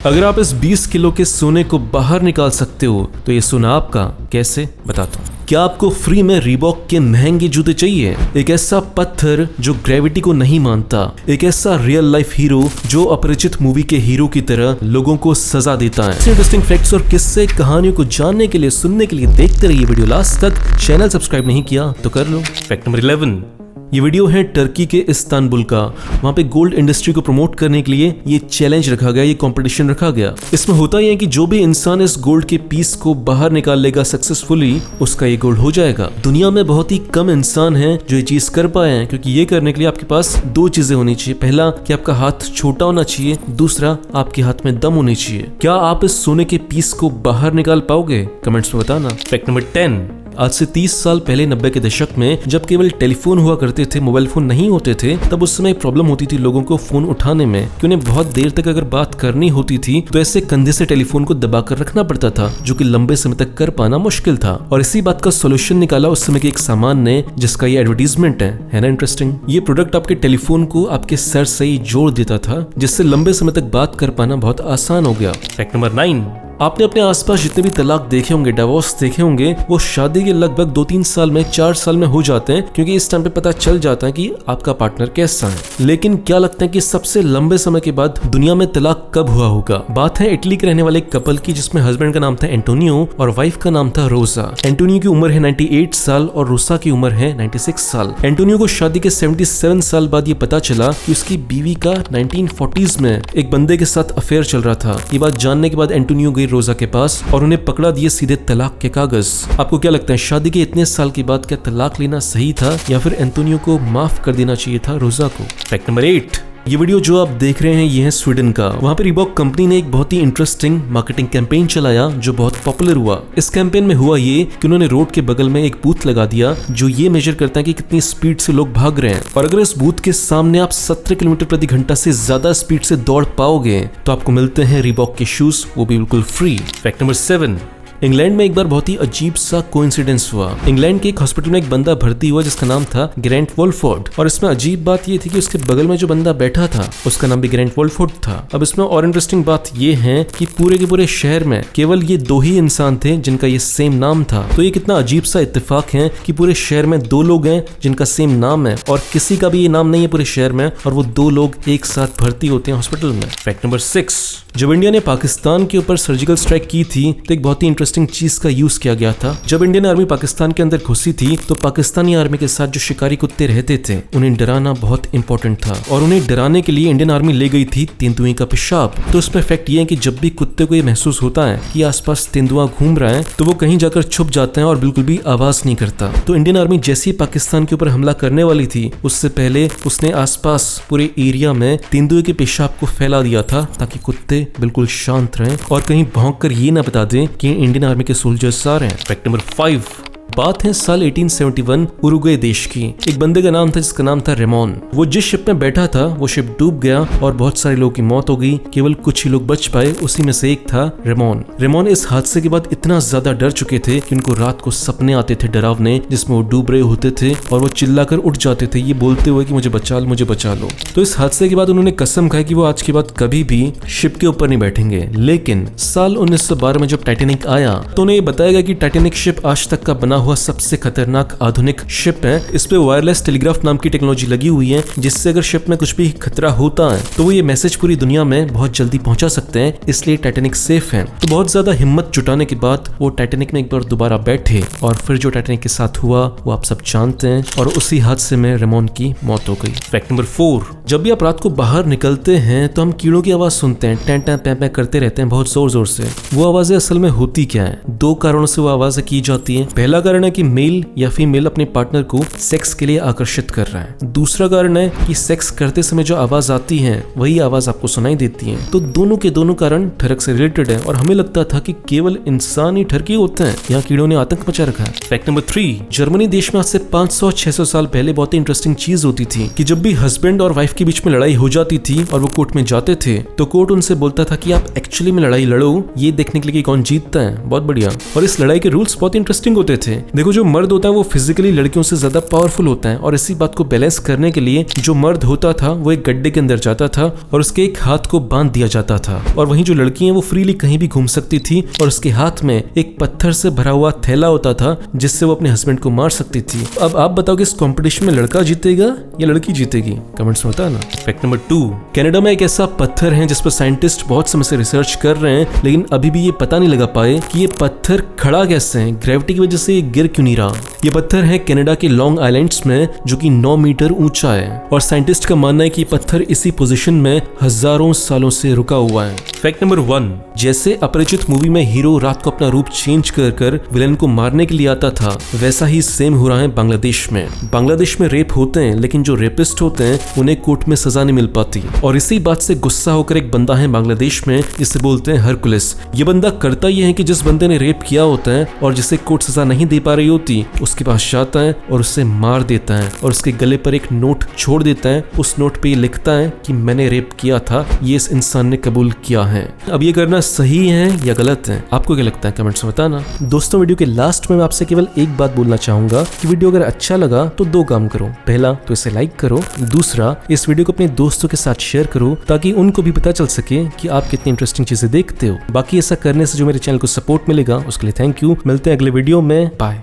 अगर आप इस 20 किलो के सोने को बाहर निकाल सकते हो तो ये सोना आपका, कैसे बताता हूँ। क्या आपको फ्री में रीबॉक के महंगे जूते चाहिए? एक ऐसा पत्थर जो ग्रेविटी को नहीं मानता, एक ऐसा रियल लाइफ हीरो जो अपरिचित मूवी के हीरो की तरह लोगों को सजा देता है। इंटरेस्टिंग फैक्ट्स और किस्से कहानियों को जानने के लिए, सुनने के लिए देखते रहिए वीडियो लास्ट तक। चैनल सब्सक्राइब नहीं किया तो कर लो। फैक्ट नंबर 11, ये वीडियो है टर्की के इस्तांबुल का। वहाँ पे गोल्ड इंडस्ट्री को प्रमोट करने के लिए ये चैलेंज रखा गया, ये कंपटीशन रखा गया। इसमें होता ही है कि जो भी इंसान इस गोल्ड के पीस को बाहर निकाल लेगा सक्सेसफुली, उसका ये गोल्ड हो जाएगा। दुनिया में बहुत ही कम इंसान हैं जो ये चीज कर पाए हैं, क्योंकि ये करने के लिए आपके पास दो चीजें होनी चाहिए। पहला कि आपका हाथ छोटा होना चाहिए, दूसरा आपके हाथ में दम होनी चाहिए। क्या आप इस सोने के पीस को बाहर निकाल पाओगे? कमेंट्स में बताना। फैक्ट नंबर 10, आज से 30 साल पहले 90 के दशक में जब केवल टेलीफोन हुआ करते थे, मोबाइल फोन नहीं होते थे, तब उस समय प्रॉब्लम होती थी लोगों को फोन उठाने में, कि उन्हें बहुत देर तक अगर बात करनी होती थी तो ऐसे कंधे से टेलीफोन को दबाकर रखना पड़ता था, जो कि लंबे समय तक कर पाना मुश्किल था। और इसी बात का सोल्यूशन निकाला उस समय के एक सामान ने, जिसका ये एडवर्टीजमेंट है ना इंटरेस्टिंग। ये प्रोडक्ट आपके टेलीफोन को आपके सर से ही जोड़ देता था, जिससे लंबे समय तक बात कर पाना बहुत आसान हो गया। फैक्ट नंबर 9, आपने अपने आसपास जितने भी तलाक देखे होंगे, डिवोर्स देखे होंगे, वो शादी के लगभग 2-3 साल में, 4 साल में हो जाते हैं, क्योंकि इस टाइम पे पता चल जाता है कि आपका पार्टनर कैसा है। लेकिन क्या लगता है कि सबसे लंबे समय के बाद दुनिया में तलाक कब हुआ होगा? बात है इटली के रहने वाले कपल की, जिसमें हस्बैंड का नाम था एंटोनियो और वाइफ का नाम था रोसा। एंटोनियो की उम्र है 98 साल और रोसा की उम्र है 96 साल। एंटोनियो को शादी के 77 साल बाद ये पता चला कि उसकी बीवी का 1940s में एक बंदे के साथ अफेयर चल रहा था। ये बात जानने के बाद एंटोनियो गई रोजा के पास और उन्हें पकड़ा दिए सीधे तलाक के कागज। आपको क्या लगता है, शादी के इतने साल के बाद क्या तलाक लेना सही था, या फिर एंटोनियो को माफ कर देना चाहिए था रोजा को? फैक्ट नंबर 8, ये वीडियो जो आप देख रहे हैं ये है स्वीडन का। वहाँ पे रीबॉक कंपनी ने एक बहुत ही इंटरेस्टिंग मार्केटिंग कैंपेन चलाया जो बहुत पॉपुलर हुआ। इस कैंपेन में हुआ ये कि उन्होंने रोड के बगल में एक बूथ लगा दिया जो ये मेजर करता है कि कितनी स्पीड से लोग भाग रहे हैं, और अगर इस बूथ के सामने आप 17 किलोमीटर प्रति घंटा से ज्यादा स्पीड से दौड़ पाओगे तो आपको मिलते हैं रीबॉक के शूज, वो भी बिल्कुल फ्री। फैक्ट नंबर 7, इंग्लैंड में एक बार बहुत ही अजीब सा कोइंसिडेंस हुआ। इंग्लैंड के एक हॉस्पिटल में एक बंदा भर्ती हुआ जिसका नाम था ग्रैंट वोल्फोर्ड, और इसमें अजीब बात ये थी कि उसके बगल में जो बंदा बैठा था उसका नाम भी ग्रैंट वोल्फोर्ड था। अब इसमें और इंटरेस्टिंग बात ये है कि पूरे के पूरे शहर में केवल ये 2 ही इंसान थे जिनका ये सेम नाम था। तो ये कितना अजीब सा इत्तेफाक है कि पूरे शहर में 2 लोग हैं जिनका सेम नाम है, और किसी का भी ये नाम नहीं है पूरे शहर में, और वो 2 लोग एक साथ भर्ती होते हैं हॉस्पिटल में। फैक्ट नंबर 6, जब इंडिया ने पाकिस्तान के ऊपर सर्जिकल स्ट्राइक की थी तो एक बहुत ही इंटरेस्टिंग चीज का यूज किया गया था। जब इंडियन आर्मी पाकिस्तान के अंदर घुसी थी तो पाकिस्तानी आर्मी के साथ जो शिकारी कुत्ते रहते थे उन्हें डराना बहुत इंपॉर्टेंट था, और उन्हें डराने के लिए इंडियन आर्मी ले गई थी तेंदुए का पेशाब। तो इसमें फैक्ट ये है कि जब भी कुत्ते को ये महसूस होता है कि आसपास तेंदुआ घूम रहा है तो वो कहीं जाकर छुप जाते हैं और बिल्कुल भी आवाज नहीं करता। तो इंडियन आर्मी जैसे ही पाकिस्तान के ऊपर हमला करने वाली थी उससे पहले उसने आसपास पूरे एरिया में तेंदुए के पेशाब को फैला दिया था, ताकि कुत्ते बिल्कुल शांत रहें और कहीं भौंक कर ये ना बता दें कि इंडियन आर्मी के सोल्जर्स आ रहे हैं। फैक्ट नंबर 5, बात है साल 1871 उरुग्वे देश की। एक बंदे का नाम था जिसका नाम था रेमोन। वो जिस शिप में बैठा था वो शिप डूब गया और बहुत सारे लोगों की मौत हो गई, केवल कुछ ही लोग बच पाए, उसी में से एक था रेमोन। रेमोन इस हादसे के बाद इतना ज्यादा डर चुके थे कि उनको रात को सपने आते थे डरावने, जिसमें वो डूब रहे होते थे और वो चिल्लाकर उठ जाते थे ये बोलते हुए कि मुझे बचा लो, मुझे बचा लो। तो इस हादसे के बाद उन्होंने कसम खाई कि वो आज के बाद कभी भी शिप के ऊपर नहीं बैठेंगे। लेकिन साल 1912 में जब टाइटैनिक आया तो उन्हें बताया गया कि टाइटैनिक शिप आज तक का बना हुआ सबसे खतरनाक आधुनिक शिप है। इस पे वायरलेस टेलीग्राफ नाम की टेक्नोलॉजी लगी हुई है, जिससे अगर शिप में कुछ भी खतरा होता है तो वो ये मैसेज पूरी दुनिया में बहुत जल्दी पहुंचा सकते हैं, इसलिए टाइटैनिक सेफ है। तो बहुत ज्यादा हिम्मत जुटाने के बाद वो टाइटैनिक में एक बार दोबारा बैठे, और फिर जो टाइटैनिक के साथ हुआ वो आप सब जानते हैं, और उसी हादसे में रेमोन की मौत हो गई। फैक्ट नंबर 4, जब भी आप रात को बाहर निकलते हैं तो हम कीड़ों की आवाज सुनते हैं, टैं टैं पैं पैं करते रहते हैं बहुत जोर जोर से। वो आवाजें असल में होती क्या है? 2 कारणों से वो आवाजें की जाती है। पहला कारण है कि मेल या फीमेल अपने पार्टनर को सेक्स के लिए आकर्षित कर रहा है। दूसरा कारण है कि सेक्स करते समय जो आवाज आती है वही आवाज आपको सुनाई देती है। तो दोनों के दोनों कारण ठरक से रिलेटेड है, और हमें लगता था कि केवल इंसान ही ठरकी होते हैं, यहाँ कीड़ों ने आतंक मचा रखा है। फैक्ट नंबर 3, जर्मनी देश में आज से 500-600 साल पहले बहुत ही इंटरेस्टिंग चीज होती थी कि जब भी हस्बैंड और वाइफ के बीच में लड़ाई हो जाती थी और वो कोर्ट में जाते थे तो कोर्ट उनसे बोलता था कि आप एक्चुअली में लड़ाई लड़ो, ये देखने के लिए कि कौन जीतता है। बहुत बढ़िया। और इस लड़ाई के रूल्स बहुत इंटरेस्टिंग होते थे देखो जो मर्द होता है वो फिजिकली लड़कियों से ज्यादा पावरफुल होता है और इसी बात को बैलेंस करने के लिए जो मर्द होता था वो एक गड्ढे के अंदर जाता था और उसके एक हाथ को बांध दिया जाता था, और वहीं जो लड़की है वो फ्रीली कहीं भी घूम सकती थी और उसके हाथ में एक पत्थर से भरा हुआ थैला होता था जिससे वो अपने हस्बैंड को मार सकती थी। अब आप बताओ कि इस कंपटीशन में लड़का जीतेगा या लड़की जीतेगी? कमेंट्स में बताना। फैक्ट नंबर 2, कनाडा में एक ऐसा पत्थर है जिस पर साइंटिस्ट बहुत समय से रिसर्च कर रहे हैं लेकिन अभी भी ये पता नहीं लगा पाए कि ये पत्थर खड़ा कैसे है, ग्रेविटी की वजह से ये गिर क्यों नहीं रहा। ये पत्थर है कनाडा के लॉन्ग आइलैंड्स में जो कि 9 मीटर ऊंचा है और साइंटिस्ट का मानना है कि ये पत्थर इसी पोजीशन में हजारों सालों से रुका हुआ है। फैक्ट नंबर 1, जैसे अपरिचित मूवी में हीरो रात को अपना रूप चेंज कर विलेन को मारने के लिए आता था, वैसा ही सेम हो रहा है बांग्लादेश में। बांग्लादेश में रेप होते हैं लेकिन जो रेपिस्ट होते हैं उन्हें कोर्ट में सजा नहीं मिल पाती, और इसी बात से गुस्सा होकर एक बंदा है बांग्लादेश में जिसे बोलते हैं हरकुलिस। ये बंदा करता ये है कि जिस बंदे ने रेप किया होता है और जिसे कोर्ट सजा नहीं दे पा रही होती उसके पास जाता है और उसे मार देता है और उसके गले पर एक नोट छोड़ देता है। उस नोट पे लिखता है कि मैंने रेप किया था, ये इस इंसान ने कबूल किया है। अब ये करना सही है या गलत है, आपको क्या लगता है? कमेंट्स में बताना। दोस्तों वीडियो के लास्ट में मैं आपसे केवल एक बात बोलना चाहूंगा कि वीडियो अगर अच्छा लगा तो 2 काम करो। पहला तो इसे लाइक करो, दूसरा इस वीडियो को अपने दोस्तों के साथ शेयर करो ताकि उनको भी पता चल सके कि आप कितनी इंटरेस्टिंग चीजें देखते हो। बाकी ऐसा करने से जो मेरे चैनल को सपोर्ट मिलेगा उसके लिए थैंक यू। मिलते हैं अगले वीडियो में, बाय।